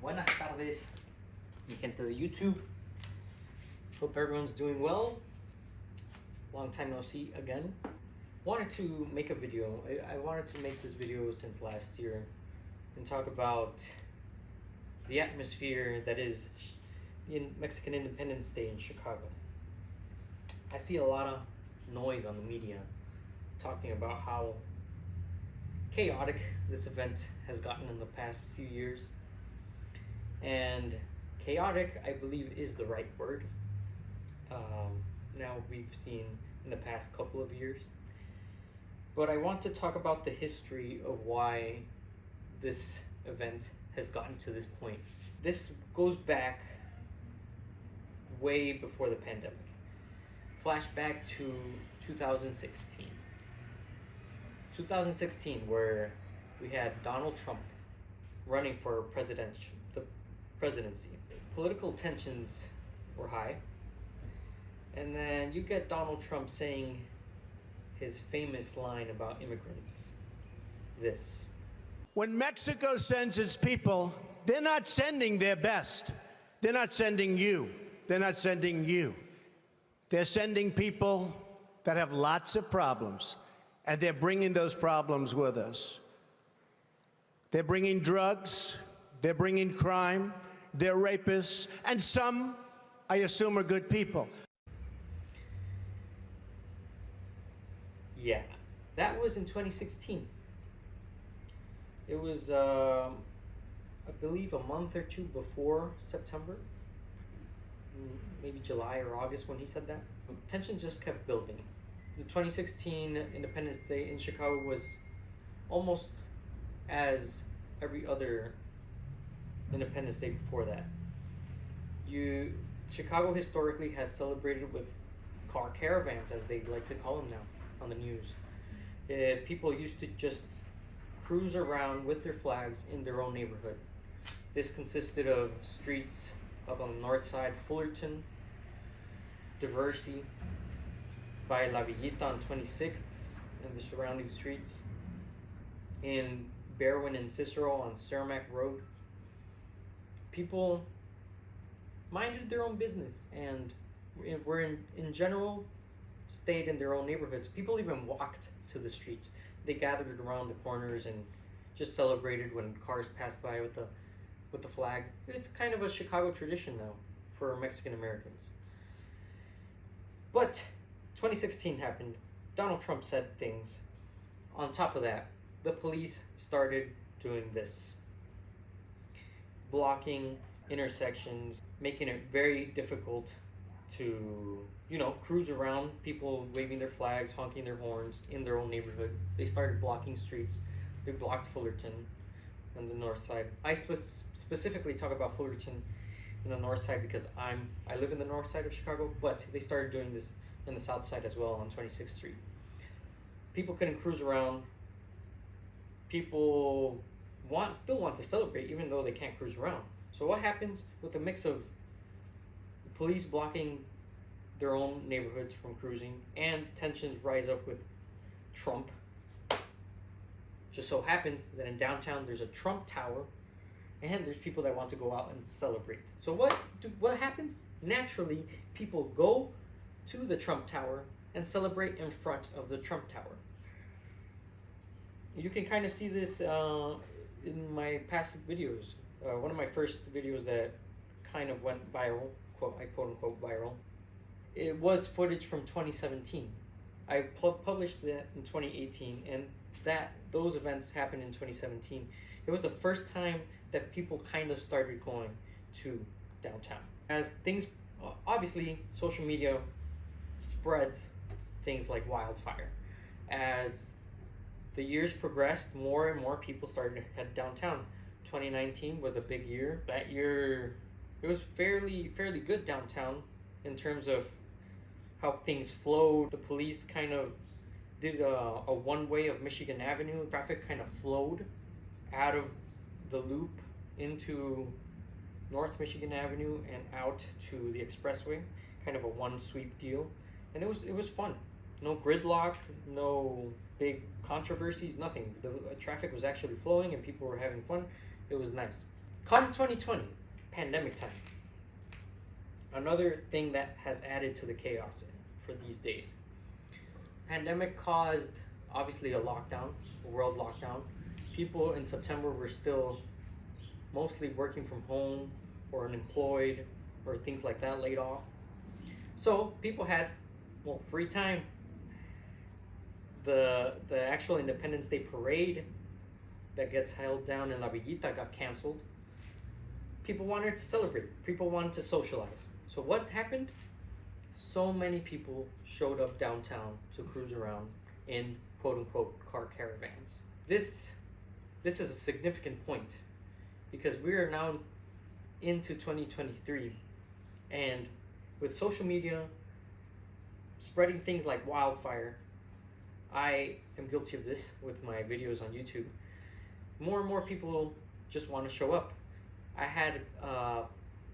Buenas tardes, mi gente de YouTube. Hope everyone's doing well. Long time no see again. Wanted to make a video. I wanted to make this video since last year and talk about the atmosphere that is in Mexican Independence Day in Chicago. I see a lot of noise on the media talking about how chaotic this event has gotten in the past few years. And chaotic, I believe, is the right word. Now we've seen in the past couple of years. But I want to talk about the history of why this event has gotten to this point. This goes back way before the pandemic. Flashback to 2016. 2016, where we had Donald Trump running for the presidency. Political tensions were high. And then you get Donald Trump saying his famous line about immigrants. This. When Mexico sends its people, they're not sending their best. They're not sending you. They're not sending you. They're sending people that have lots of problems, and they're bringing those problems with us. They're bringing drugs, they're bringing crime, they're rapists, and some, I assume, are good people. Yeah, that was in 2016. It was, I believe, a month or two before September, maybe July or August when he said that. Tensions just kept building. The 2016 Independence Day in Chicago was almost as every other Independence Day before that. Chicago historically has celebrated with car caravans, as they like to call them now on the news. People used to just cruise around with their flags in their own neighborhood. This consisted of streets up on the north side, Fullerton, Diversey, by La Villita on 26th and the surrounding streets, in Berwyn and Cicero on Cermak Road. People minded their own business and were in general stayed in their own neighborhoods. People even walked to the streets. They gathered around the corners and just celebrated when cars passed by with the flag. It's kind of a Chicago tradition now for Mexican Americans. But 2016 happened. Donald Trump said things. On top of that, the police started doing this. Blocking intersections, making it very difficult to, cruise around, people waving their flags, honking their horns in their own neighborhood. They started blocking streets. They blocked Fullerton on the north side. I specifically talk about Fullerton in the north side because I live in the north side of Chicago, but they started doing this in the south side as well on 26th Street. People couldn't cruise around. People still want to celebrate even though they can't cruise around. So what happens with the mix of police blocking their own neighborhoods from cruising and tensions rise up with Trump? Just so happens that in downtown there's a Trump Tower and there's people that want to go out and celebrate. So what happens? Naturally, people go to the Trump Tower and celebrate in front of the Trump Tower. You can kind of see this in my past videos. One of my first videos that kind of went viral, quote unquote viral, it was footage from 2017. I published that in 2018, and those events happened in 2017. It was the first time that people kind of started going to downtown. As things, obviously, social media spreads things like wildfire. As the years progressed, more and more people started to head downtown. 2019 was a big year. That year, it was fairly good downtown in terms of how things flowed. The police kind of did a one-way of Michigan Avenue. Traffic kind of flowed out of the loop into North Michigan Avenue and out to the expressway. Kind of a one-sweep deal. And it was fun. No gridlock, no big controversies, nothing. The traffic was actually flowing and people were having fun. It was nice. Come 2020, pandemic time. Another thing that has added to the chaos for these days. Pandemic caused, obviously, a lockdown, a world lockdown. People in September were still mostly working from home or unemployed or things like that, laid off. So people had, well, free time. The actual Independence Day parade that gets held down in La Villita got canceled. People wanted to celebrate. People wanted to socialize. So what happened? So many people showed up downtown to cruise around in quote-unquote car caravans. This is a significant point because we are now into 2023, and with social media spreading things like wildfire, I am guilty of this with my videos on YouTube. More and more people just want to show up. I had a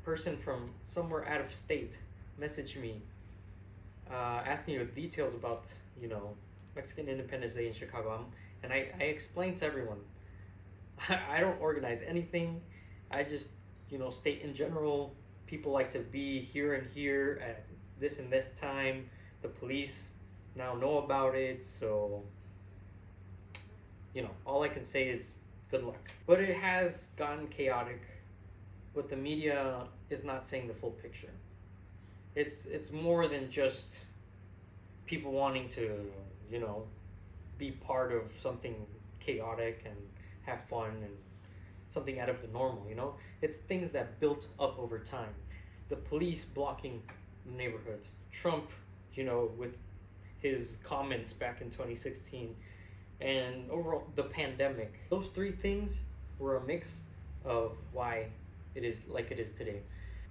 person from somewhere out of state message me asking me details about, Mexican Independence Day in Chicago. And I explained to everyone, I don't organize anything. I just, state in general, people like to be here and here at this and this time. The police now know about it, so, all I can say is good luck. But it has gotten chaotic, but the media is not saying the full picture. It's more than just people wanting to, be part of something chaotic and have fun and something out of the normal, It's things that built up over time. The police blocking neighborhoods. Trump, with his comments back in 2016. And overall, the pandemic. Those three things were a mix of why it is like it is today.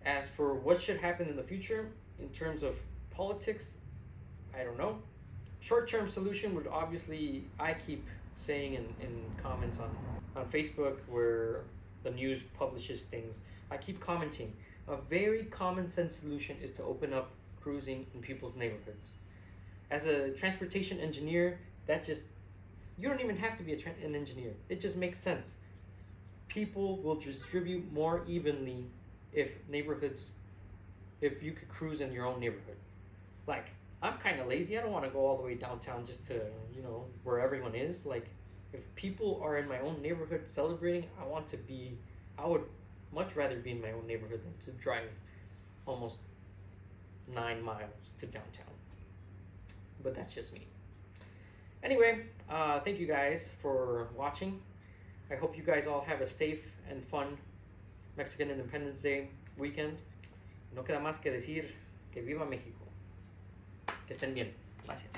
As for what should happen in the future, in terms of politics, I don't know. Short-term solution would obviously, I keep saying in comments on Facebook where the news publishes things, I keep commenting, a very common sense solution is to open up cruising in people's neighborhoods. As a transportation engineer, you don't even have to be an engineer. It just makes sense. People will distribute more evenly if you could cruise in your own neighborhood. Like, I'm kind of lazy. I don't want to go all the way downtown just to, where everyone is. Like, if people are in my own neighborhood celebrating, I would much rather be in my own neighborhood than to drive almost 9 miles to downtown. But that's just me. Anyway, thank you guys for watching. I hope you guys all have a safe and fun Mexican Independence Day weekend. No queda más que decir que viva México. Que estén bien. Gracias.